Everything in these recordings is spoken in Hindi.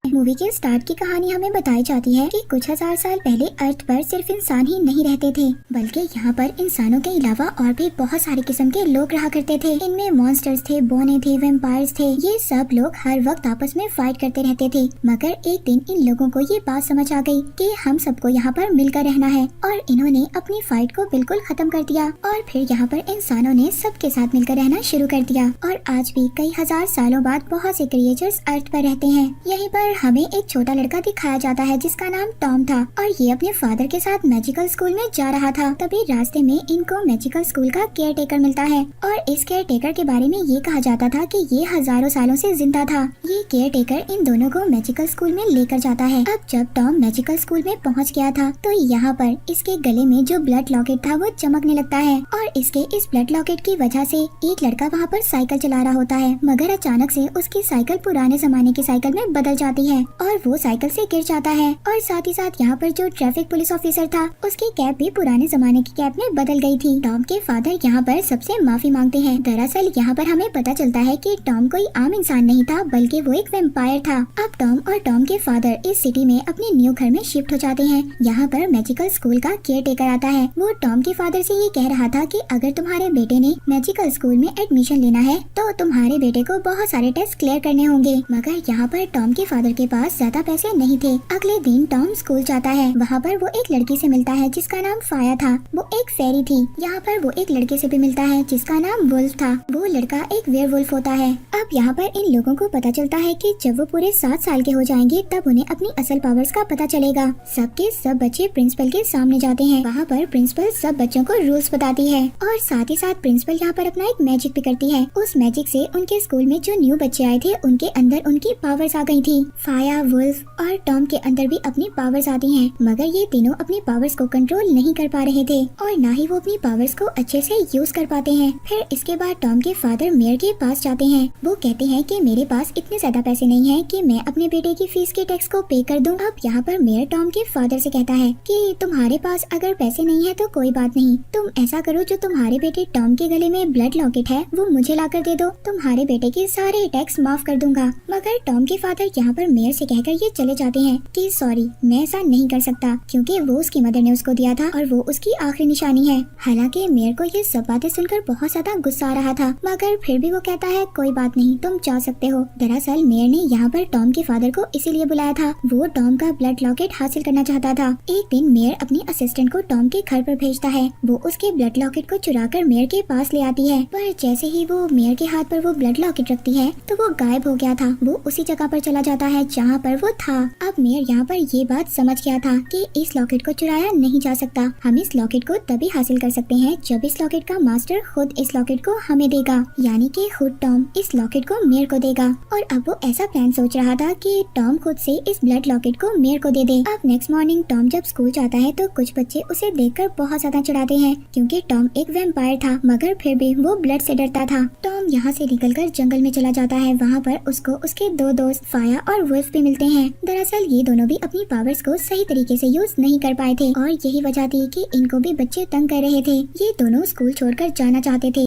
मूवी के स्टार्ट की कहानी हमें बताई जाती है कि कुछ हजार साल पहले अर्थ पर सिर्फ इंसान ही नहीं रहते थे, बल्कि यहाँ पर इंसानों के अलावा और भी बहुत सारे किस्म के लोग रहा करते थे। इनमें मॉन्स्टर्स थे, बौने थे, वेम्पायर्स थे। ये सब लोग हर वक्त आपस में फाइट करते रहते थे। मगर एक दिन इन लोगों को ये बात समझ आ गई कि हम सबको यहाँ पर मिलकर रहना है, और इन्होंने अपनी फाइट को बिल्कुल खत्म कर दिया। और फिर यहाँ पर इंसानों ने सबके साथ मिलकर रहना शुरू कर दिया। और आज भी कई हजार सालों बाद बहुत से क्रिएचर्स अर्थ पर रहते हैं। यहीं पर हमें एक छोटा लड़का दिखाया जाता है जिसका नाम टॉम था, और ये अपने फादर के साथ मैजिकल स्कूल में जा रहा था। तभी रास्ते में इनको मैजिकल स्कूल का केयर टेकर मिलता है, और इस केयर टेकर के बारे में ये कहा जाता था कि ये हजारों सालों से जिंदा था। ये केयर टेकर इन दोनों को मैजिकल स्कूल में लेकर जाता है। अब जब टॉम मैजिकल स्कूल में पहुंच गया था तो यहाँ पर इसके गले में जो ब्लड लॉकेट था वो चमकने लगता है, और इसके इस ब्लड लॉकेट की वजह से एक लड़का वहाँ पर साइकिल चला रहा होता है। मगर अचानक से उसकी साइकिल पुराने जमाने की साइकिल में बदल जाती है और वो साइकिल से गिर जाता है। और साथ ही साथ यहाँ पर जो ट्रैफिक पुलिस ऑफिसर था उसकी कैप भी पुराने जमाने की कैप में बदल गई थी। टॉम के फादर यहाँ पर सबसे माफी मांगते हैं। दरअसल यहाँ पर हमें पता चलता है कि टॉम कोई आम इंसान नहीं था, बल्कि वो एक वेम्पायर था। अब टॉम और टॉम के फादर इस सिटी में अपने न्यू घर में शिफ्ट हो जाते हैं। यहाँ पर मैजिकल स्कूल का केयर टेकर आता है। वो टॉम के फादर से ये कह रहा था कि अगर तुम्हारे बेटे ने मैजिकल स्कूल में एडमिशन लेना है तो तुम्हारे बेटे को बहुत सारे टेस्ट क्लियर करने होंगे। मगर यहाँ पर टॉम के फादर के पास ज्यादा पैसे नहीं थे। अगले दिन टॉम स्कूल जाता है। वहाँ पर वो एक लड़की से मिलता है जिसका नाम फाया था। वो एक फेरी थी। यहाँ पर वो एक लड़के से भी मिलता है जिसका नाम वुल्फ था। वो लड़का एक वेयरवुल्फ होता है। अब यहाँ पर इन लोगों को पता चलता है कि जब वो पूरे 7 साल के हो जाएंगे तब उन्हें अपनी असल पावर्स का पता चलेगा। सबके सब बच्चे प्रिंसिपल के सामने जाते हैं। वहाँ पर प्रिंसिपल सब बच्चों को रूल्स बताती है, और साथ ही साथ प्रिंसिपल यहाँ पर अपना एक मैजिक भी करती है। उस मैजिक से उनके स्कूल में जो न्यू बच्चे आए थे उनके अंदर उनकी पावर्स आ गई थी। फाया, वुल्फ और टॉम के अंदर भी अपनी पावर्स आती हैं, मगर ये तीनों अपनी पावर्स को कंट्रोल नहीं कर पा रहे थे, और न ही वो अपनी पावर्स को अच्छे से यूज कर पाते हैं। फिर इसके बाद टॉम के फादर मेयर के पास जाते हैं। वो कहते हैं कि मेरे पास इतने ज्यादा पैसे नहीं हैं कि मैं अपने बेटे की फीस के टैक्स को पे कर दूं। अब यहाँ पर मेयर टॉम के फादर से कहता है कि तुम्हारे पास अगर पैसे नहीं है तो कोई बात नहीं, तुम ऐसा करो, जो तुम्हारे बेटे टॉम के गले में ब्लड लॉकेट है वो मुझे लाकर दे दो, तुम्हारे बेटे के सारे टैक्स माफ कर दूंगा। मगर टॉम के फादर यहाँ पर मेयर से कहकर ये चले जाते हैं कि सॉरी, मैं ऐसा नहीं कर सकता, क्योंकि वो उसकी मदर ने उसको दिया था और वो उसकी आखिरी निशानी है। हालांकि मेयर को ये सब बातें सुनकर बहुत ज्यादा गुस्सा आ रहा था, मगर फिर भी वो कहता है कोई बात नहीं, तुम जा सकते हो। दरअसल मेयर ने यहाँ पर टॉम के फादर को इसीलिए बुलाया था, वो टॉम का ब्लड लॉकेट हासिल करना चाहता था। एक दिन मेयर अपनी असिस्टेंट को टॉम के घर पर भेजता है। वो उसके ब्लड लॉकेट को चुराकर मेयर के पास ले आती है, पर जैसे ही वो मेयर के हाथ पर वो ब्लड लॉकेट रखती है तो वो गायब हो गया था। वो उसी जगह पर चला जाता है जहाँ पर वो था। अब मेयर यहाँ पर ये बात समझ गया था कि इस लॉकेट को चुराया नहीं जा सकता। हम इस लॉकेट को तभी हासिल कर सकते हैं जब इस लॉकेट का मास्टर खुद इस लॉकेट को हमें देगा, यानी कि खुद टॉम इस लॉकेट को मेयर को देगा। और अब वो ऐसा प्लान सोच रहा था कि टॉम खुद से इस ब्लड लॉकेट को मेयर को दे दे। अब नेक्स्ट मॉर्निंग टॉम जब स्कूल जाता है तो कुछ बच्चे उसे देखकर बहुत ज्यादा चिढ़ाते हैं, क्योंकि टॉम एक वैम्पायर था, मगर फिर भी वो ब्लड से डरता था। टॉम यहाँ से निकलकर जंगल में चला जाता है। वहाँ पर उसको उसके 2 दोस्त फाया और वुल्फ भी मिलते हैं। दरअसल ये दोनों भी अपनी पावर्स को सही तरीके से यूज नहीं कर पाए थे, और यही वजह थी कि इनको भी बच्चे तंग कर रहे थे। ये दोनों स्कूल छोड़कर जाना चाहते थे।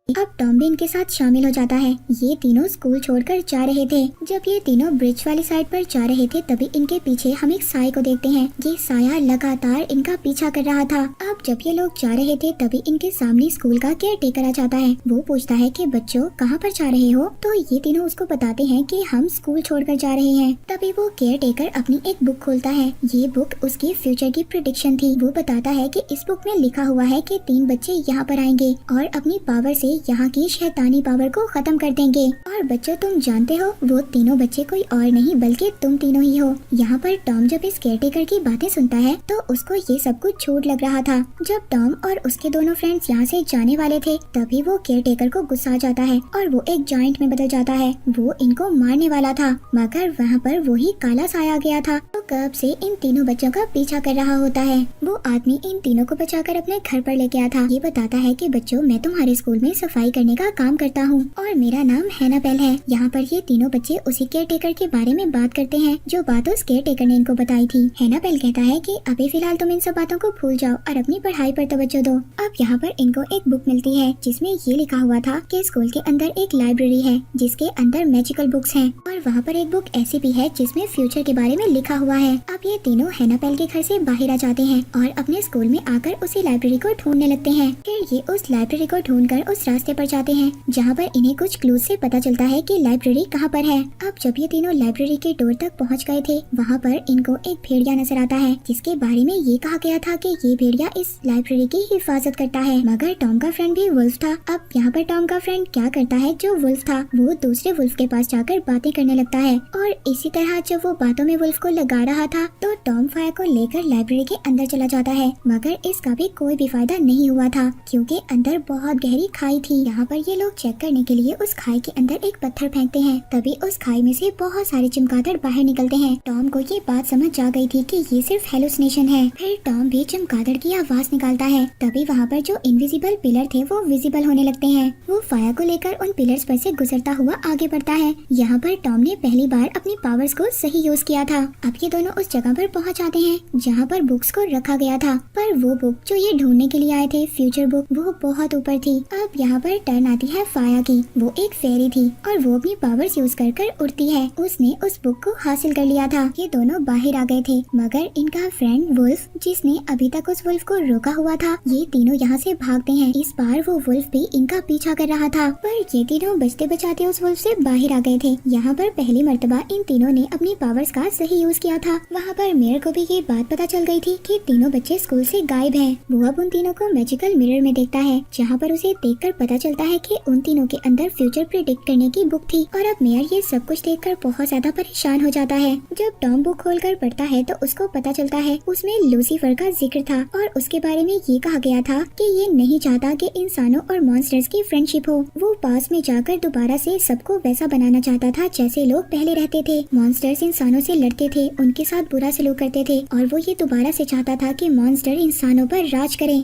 अब टॉम भी इनके साथ शामिल हो जाता है। ये तीनों स्कूल छोड़कर जा रहे थे। जब ये तीनों ब्रिज वाली साइड पर जा रहे थे तभी इनके पीछे हम एक साय को देखते हैं। ये साया लगातार इनका पीछा कर रहा था। अब जब ये लोग जा रहे थे तभी इनके सामने स्कूल का केयर टेकर आ जाता है। वो पूछता है कि बच्चों कहाँ पर जा रहे हो, तो ये तीनों उसको बताते हैं कि हम स्कूल छोड़कर जा रहे हैं। तभी वो केयर टेकर अपनी एक बुक खोलता है। ये बुक उसकी फ्यूचर की प्रेडिक्शन थी। वो बताता है कि इस बुक में लिखा हुआ है कि 3 बच्चे यहाँ पर आएंगे और अपनी पावर से यहाँ की शैतानी पावर को खत्म कर देंगे। और बच्चों तुम जानते हो वो तीनों बच्चे कोई और नहीं बल्कि तुम तीनों ही हो। यहाँ पर टॉम जब इस केयरटेकर की बातें सुनता है तो उसको ये सब कुछ छूट लग रहा था। जब टॉम और उसके दोनों फ्रेंड्स यहाँ से जाने वाले थे तभी वो केयरटेकर को गुस्सा आ जाता है और वो एक जॉइंट में बदल जाता है। वो इनको मारने वाला था, मगर वहाँ पर वो ही काला साया आ गया था। तो कब से इन तीनों बच्चों का पीछा कर रहा होता है। वो आदमी इन तीनों को बचाकर अपने घर पर लेके आया था। ये बताता है कि बच्चों मैं तुम्हारे स्कूल में सफाई करने का काम करता हूँ और मेरा नाम हैनापेल है। यहाँ पर ये तीनों बच्चे उसी केयरटेकर के बारे में बात करते हैं जो बात उस केयरटेकर ने इनको बताई थी। हैनापेल कहता है कि अभी फिलहाल तुम इन सब बातों को भूल जाओ और अपनी पढ़ाई पर तवज्जो दो। अब यहाँ पर इनको एक बुक मिलती है जिसमें ये लिखा हुआ था कि स्कूल के अंदर एक लाइब्रेरी है जिसके अंदर मैजिकल बुक्स हैं और और वहाँ पर एक बुक ऐसी भी है जिसमें फ्यूचर के बारे में लिखा हुआ है। अब ये तीनों हैनापेल के घर से बाहर आ जाते हैं और अपने स्कूल में आकर उसी लाइब्रेरी को ढूंढने लगते हैं। फिर ये उस लाइब्रेरी को ढूंढकर उस रास्ते पर जाते हैं जहाँ पर इन्हें कुछ क्लूज से पता चलता है कि लाइब्रेरी कहाँ पर है। अब जब ये तीनों लाइब्रेरी के डोर तक पहुँच गए थे, वहाँ पर इनको एक भेड़िया नजर आता है जिसके बारे में ये कहा गया था कि ये भेड़िया इस लाइब्रेरी की हिफाजत करता है। मगर टॉम का फ्रेंड भी वुल्फ था। अब यहाँ पर टॉम का फ्रेंड क्या करता है, जो वुल्फ था वो दूसरे वुल्फ के पास जाकर बातें करने लगता है और इसी तरह जब वो बातों में वुल्फ को लगा रहा था तो टॉम फाया को लेकर लाइब्रेरी के अंदर चला जाता है। मगर इसका भी कोई भी फायदा नहीं हुआ था क्योंकि अंदर बहुत गहरी खाई थी। यहाँ पर ये लोग चेक करने के लिए उस खाई के अंदर एक पत्थर फेंकते हैं। तभी उस खाई में से बहुत सारे चमगादड़ बाहर निकलते हैं। टॉम को ये बात समझ जा गई थी कि ये सिर्फ हेलुसिनेशन है। फिर टॉम भी चमगादड़ की आवाज निकालता है। तभी वहाँ पर जो इनविजिबल पिलर थे वो विजिबल होने लगते हैं। वो फाया को लेकर उन पिलर्स पर से गुजरता हुआ आगे बढ़ता है। यहाँ पर टॉम ने पहली बार अपनी पावर्स को सही यूज किया था। अब ये दोनों उस जगह पर पहुँच आते हैं जहाँ पर बुक्स को रखा गया था, पर वो बुक जो ये ढूंढने के लिए आए थे, फ्यूचर बुक, वो बहुत ऊपर थी। अब यहाँ पर टर्न आती है फाया की। वो एक फेरी थी और वो अपनी पावर्स यूज कर उड़ती है। उसने उस बुक को हासिल कर लिया था। ये दोनों बाहर आ गए थे मगर इनका फ्रेंड वुल्फ, जिसने अभी तक उस वुल्फ को रोका हुआ था, ये तीनों यहाँ से भागते हैं। इस बार वो वुल्फ भी इनका पीछा कर रहा था, पर ये तीनों बचते बचाते उस वुल्फ से बाहर आ गए थे। यहाँ पर पहली मर्तबा इन तीनों ने अपनी पावर्स का सही यूज किया था। वहाँ पर मेयर को भी ये बात पता चल गई थी कि तीनों बच्चे स्कूल से गायब हैं। वो अब उन तीनों को मैजिकल मिरर में देखता है जहाँ पर उसे देखकर पता चलता है कि उन तीनों के अंदर फ्यूचर प्रिडिक्ट करने की बुक थी। और अब मेयर ये सब कुछ देखकर बहुत ज्यादा परेशान हो जाता है। जब टॉम बुक खोलकर पढ़ता है तो उसको पता चलता है उसमें लूसीफर का जिक्र था और उसके बारे में ये कहा गया था कि ये नहीं चाहता कि इंसानों और मॉन्स्टर्स की फ्रेंडशिप हो। वो पास में जाकर दोबारा से सबको वैसा बनाना चाहता था जैसे लोग पहले रहते थे। मॉन्स्टर्स इंसानों से लड़ते थे, उनके साथ बुरा सलूक करते थे और वो ये दोबारा से चाहता था कि मॉन्स्टर इंसानों पर राज करें।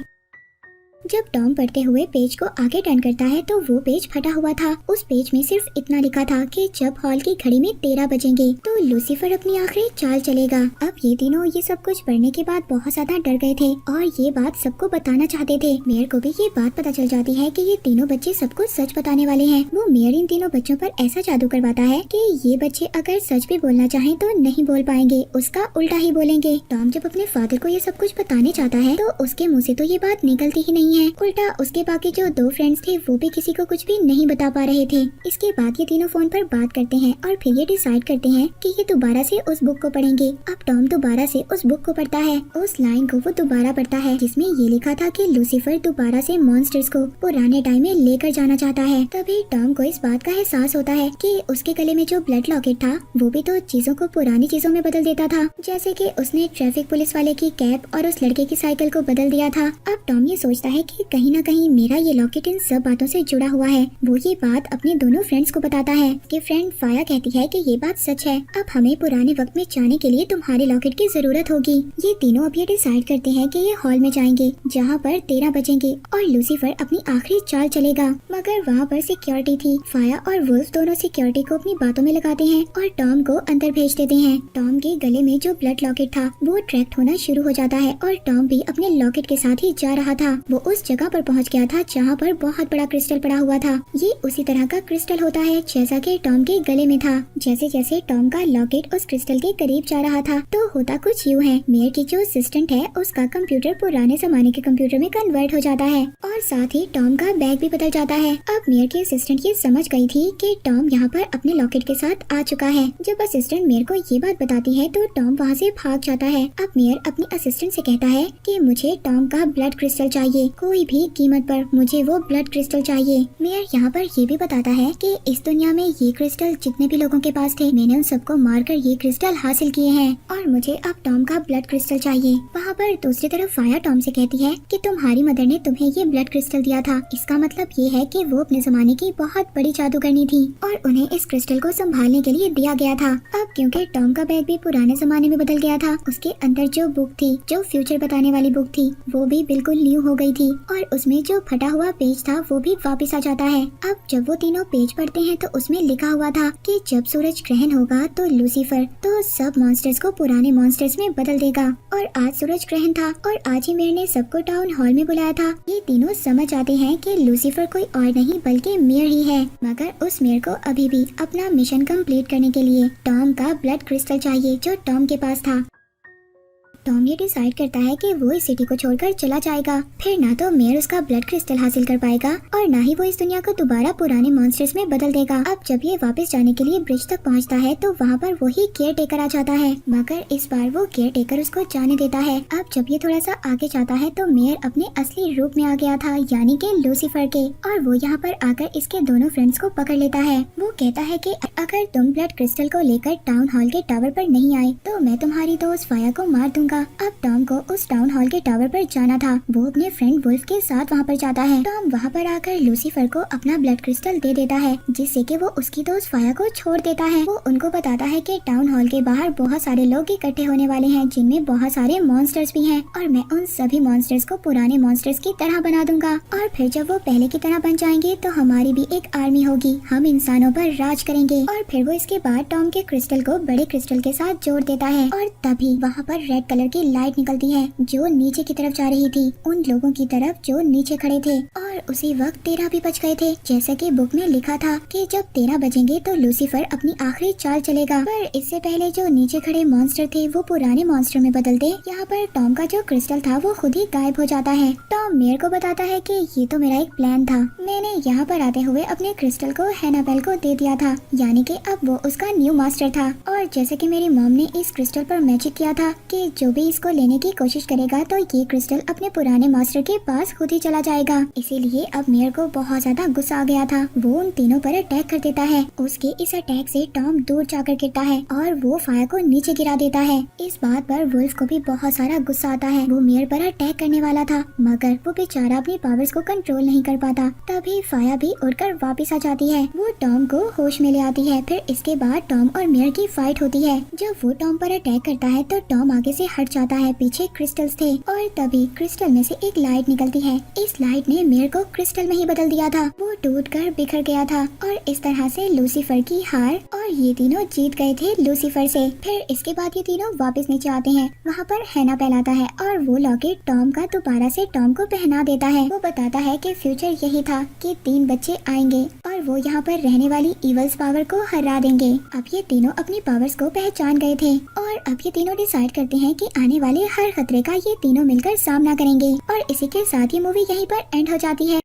जब टॉम पढ़ते हुए पेज को आगे टर्न करता है तो वो पेज फटा हुआ था। उस पेज में सिर्फ इतना लिखा था कि जब हॉल की घड़ी में 13 बजेंगे तो लूसीफर अपनी आखिरी चाल चलेगा। अब ये तीनों ये सब कुछ पढ़ने के बाद बहुत ज्यादा डर गए थे और ये बात सबको बताना चाहते थे। मेयर को भी ये बात पता चल जाती है कि ये तीनों बच्चे सबको सच बताने वाले हैं। वो मेयर इन तीनों बच्चों पर ऐसा जादू करवाता है कि ये बच्चे अगर सच भी बोलना चाहें तो नहीं बोल पाएंगे, उसका उल्टा ही बोलेंगे। टॉम जब अपने फादर को ये सब कुछ बताने चाहता है तो उसके मुँह से तो ये बात निकलती ही नहीं है। उल्टा उसके बाकी जो 2 फ्रेंड्स थे वो भी किसी को कुछ भी नहीं बता पा रहे थे। इसके बाद ये तीनों फोन पर बात करते हैं और फिर ये डिसाइड करते हैं कि ये दोबारा से उस बुक को पढ़ेंगे। अब टॉम दोबारा से उस बुक को पढ़ता है। उस लाइन को वो दोबारा पढ़ता है जिसमें ये लिखा था कि लूसीफर दोबारा से मॉन्स्टर्स को पुराने टाइम में लेकर जाना चाहता है। तभी टॉम को इस बात का एहसास होता है कि उसके गले में जो ब्लड लॉकेट था वो भी तो चीजों को पुरानी चीजों में बदल देता था, जैसे कि उसने ट्रैफिक पुलिस वाले की कैप और उस लड़के की साइकिल को बदल दिया था। अब टॉम ये सोचता है कि कहीं न कहीं मेरा ये लॉकेट इन सब बातों से जुड़ा हुआ है। वो ये बात अपने दोनों फ्रेंड्स को बताता है कि फ्रेंड फाया कहती है कि ये बात सच है। अब हमें पुराने वक्त में जाने के लिए तुम्हारे लॉकेट की जरूरत होगी। ये तीनों अब ये डिसाइड करते हैं कि ये हॉल में जाएंगे जहाँ पर 13 बजेंगे और लूसीफर अपनी आखिरी चाल चलेगा। मगर वहाँ पर सिक्योरिटी थी। फाया और वुल्फ दोनों सिक्योरिटी को अपनी बातों में लगाते हैं और टॉम को अंदर भेज देते हैं। टॉम के गले में जो ब्लड लॉकेट था वो ट्रैक्ट होना शुरू हो जाता है और टॉम भी अपने लॉकेट के साथ ही जा रहा था। वो उस जगह पर पहुँच गया था जहाँ पर बहुत बड़ा क्रिस्टल पड़ा हुआ था। ये उसी तरह का क्रिस्टल होता है जैसा कि टॉम के गले में था। जैसे जैसे टॉम का लॉकेट उस क्रिस्टल के करीब जा रहा था तो होता कुछ यूँ है, मेयर की जो असिस्टेंट है उसका कंप्यूटर पुराने जमाने के कंप्यूटर में कन्वर्ट हो जाता है और साथ ही टॉम का बैग भी बदल जाता है। अब मेयर की असिस्टेंट ये समझ गई थी कि टॉम यहाँ पर अपने लॉकेट के साथ आ चुका है। जब असिस्टेंट मेयर को ये बात बताती है तो टॉम वहाँ से भाग जाता है। अब मेयर अपनी असिस्टेंट से कहता है कि मुझे टॉम का ब्लड क्रिस्टल चाहिए, कोई भी कीमत पर मुझे वो ब्लड क्रिस्टल चाहिए। मेयर यहाँ पर ये भी बताता है कि इस दुनिया में ये क्रिस्टल जितने भी लोगों के पास थे मैंने उन सबको मारकर ये क्रिस्टल हासिल किए हैं और मुझे अब टॉम का ब्लड क्रिस्टल चाहिए। वहाँ पर दूसरी तरफ फाया टॉम से कहती है कि तुम्हारी मदर ने तुम्हें ये ब्लड क्रिस्टल दिया था, इसका मतलब ये है कि वो अपने जमाने की बहुत बड़ी जादूगरनी थी और उन्हें इस क्रिस्टल को संभालने के लिए दिया गया था। अब क्योंकि टॉम का बैग भी पुराने जमाने में बदल गया था, उसके अंदर जो बुक थी, जो फ्यूचर बताने वाली बुक थी, वो भी बिल्कुल न्यू हो गई थी। थी और उसमें जो फटा हुआ पेज था वो भी वापस आ जाता है। अब जब वो तीनों पेज पढ़ते हैं तो उसमें लिखा हुआ था कि जब सूरज ग्रहण होगा तो लूसीफर तो सब मॉन्स्टर्स को पुराने मॉन्स्टर्स में बदल देगा। और आज सूरज ग्रहण था और आज ही मेयर ने सबको टाउन हॉल में बुलाया था। ये तीनों समझ आते हैं कि लूसीफर कोई और नहीं बल्कि मेयर ही है, मगर उस मेयर को अभी भी अपना मिशन कंप्लीट करने के लिए टॉम का ब्लड क्रिस्टल चाहिए जो टॉम के पास था। टॉम ये डिसाइड करता है कि वो इस सिटी को छोड़कर चला जाएगा। फिर ना तो मेयर उसका ब्लड क्रिस्टल हासिल कर पाएगा और ना ही वो इस दुनिया को दोबारा पुराने मॉन्स्टर्स में बदल देगा। अब जब ये वापस जाने के लिए ब्रिज तक पहुंचता है तो वहाँ पर वही केयर टेकर आ जाता है, मगर इस बार वो केयर टेकर उसको जाने देता है। अब जब ये थोड़ा सा आगे जाता है तो मेयर अपने असली रूप में आ गया था, यानी कि लूसीफर के, और वो यहाँ पर आकर इसके दोनों फ्रेंड्स को पकड़ लेता है। वो कहता है कि अगर तुम ब्लड क्रिस्टल को लेकर टाउन हॉल के टावर पर नहीं आए तो मैं तुम्हारी दोस्त फाया को मार दूंगा। अब टॉम को उस टाउन हॉल के टावर पर जाना था। वो अपने फ्रेंड वुल्फ के साथ वहाँ पर जाता है। टॉम वहाँ पर आकर लूसीफर को अपना ब्लड क्रिस्टल दे देता है, जिससे कि वो उसकी दोस्त फाया को छोड़ देता है। वो उनको बताता है कि टाउन हॉल के बाहर बहुत सारे लोग इकट्ठे होने वाले हैं, जिनमें बहुत सारे मॉन्स्टर्स भी हैं, और मैं उन सभी मॉन्स्टर्स को पुराने मॉन्स्टर्स की तरह बना दूंगा। और फिर जब वो पहले की तरह बन जाएंगे तो हमारी भी एक आर्मी होगी, हम इंसानों पर राज करेंगे। और फिर वो इसके बाद टॉम के क्रिस्टल को बड़े क्रिस्टल के साथ जोड़ देता है और तभी वहाँ पर रेड कलर की लाइट निकलती है जो नीचे की तरफ जा रही थी, उन लोगों की तरफ जो नीचे खड़े थे। और उसी वक्त 13 भी बज गए थे, जैसा कि बुक में लिखा था कि जब 13 बजेंगे तो लूसीफर अपनी आखिरी चाल चलेगा। पर इससे पहले जो नीचे खड़े मॉन्स्टर थे वो पुराने मॉन्स्टर में बदलते। यहाँ पर टॉम का जो क्रिस्टल था वो खुद ही गायब हो जाता है। टॉम मेयर को बताता है कि ये तो मेरा एक प्लान था, मैंने यहाँ पर आते हुए अपने क्रिस्टल को हैनाबेल को दे दिया था, यानी कि अब वो उसका न्यू मास्टर था। और जैसे कि मेरी मॉम ने इस क्रिस्टल पर मैजिक किया था कि जो भी इसको लेने की कोशिश करेगा तो ये क्रिस्टल अपने पुराने मास्टर के पास खुद ही चला जाएगा। इसीलिए अब मेयर को बहुत ज्यादा गुस्सा आ गया था। वो उन तीनों पर अटैक कर देता है। उसके इस अटैक से टॉम दूर जाकर गिरता है और वो फाया को नीचे गिरा देता है। इस बात पर वुल्फ को भी बहुत सारा गुस्सा आता है। वो मेयर पर अटैक करने वाला था, मगर वो बेचारा अपनी पावर्स को कंट्रोल नहीं कर पाता। तभी फाया भी उड़कर वापस आ जाती है। वो टॉम को होश में ले आती है। फिर इसके बाद टॉम और मेयर की फाइट होती है। जब वो टॉम पर अटैक करता है तो टॉम आगे से हट जाता है, पीछे क्रिस्टल्स थे, और तभी क्रिस्टल में से एक लाइट निकलती है। इस लाइट ने मेयर को क्रिस्टल में ही बदल दिया था। वो टूटकर बिखर गया था और इस तरह से लूसीफर की हार, और ये तीनों जीत गए थे लूसीफर से। फिर इसके बाद ये तीनों वापस नीचे आते हैं। वहाँ पर हैनाबेल आता है और वो लॉकेट टॉम का दोबारा से टॉम को पहना देता है। वो बताता है कि फ्यूचर यही था कि 3 बच्चे आएंगे और वो यहाँ पर रहने वाली इवल्स पावर को हरा देंगे। अब ये तीनों अपनी पावर्स को पहचान गए थे और अब ये तीनों डिसाइड करते हैं कि आने वाले हर खतरे का ये तीनों मिलकर सामना करेंगे। और इसी के साथ ये मूवी यहीं पर एंड हो जाती है।